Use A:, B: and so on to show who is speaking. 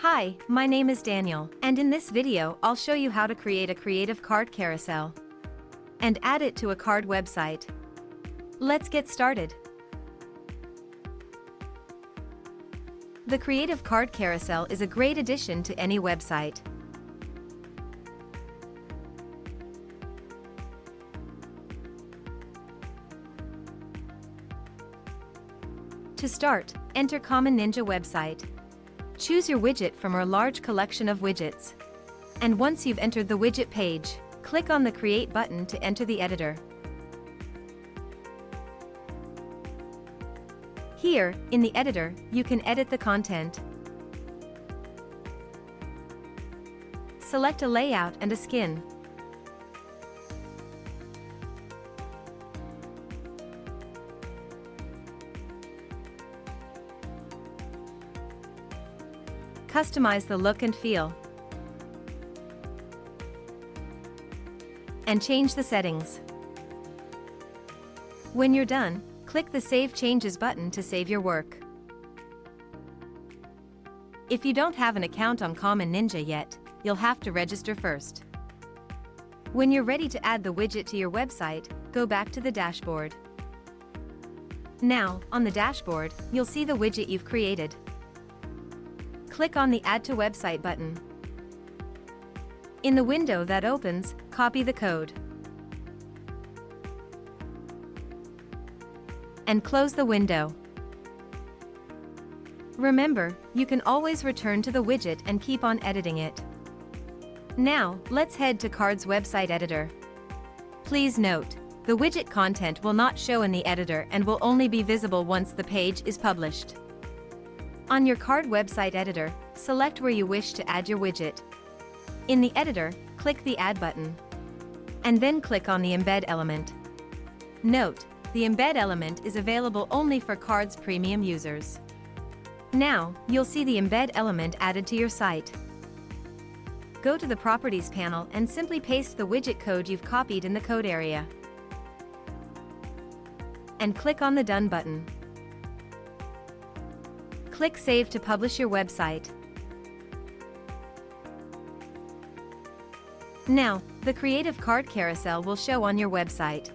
A: Hi, my name is Daniel, and in this video I'll show you how to create a creative card carousel and add it to a card website. Let's get started. The Creative Card Carousel is a great addition to any website. To start, enter Common Ninja website. Choose your widget from our large collection of widgets. And once you've entered the widget page, click on the Create button to enter the editor. Here, in the editor, you can edit the content. Select a layout and a skin. Customize the look and feel. And change the settings. When you're done, click the Save Changes button to save your work. If you don't have an account on Common Ninja yet, you'll have to register first. When you're ready to add the widget to your website, go back to the dashboard. Now, on the dashboard, you'll see the widget you've created. Click on the Add to Website button. In the window that opens, copy the code and close the window. Remember, you can always return to the widget and keep on editing it. Now, let's head to Card's website editor. Please note, the widget content will not show in the editor and will only be visible once the page is published. On your card website editor, select where you wish to add your widget. In the editor, click the Add button. And then click on the Embed element. Note, the Embed element is available only for Card's premium users. Now, you'll see the Embed element added to your site. Go to the Properties panel and simply paste the widget code you've copied in the code area. And click on the Done button. Click Save to publish your website. Now, the Creative Card Carousel will show on your website.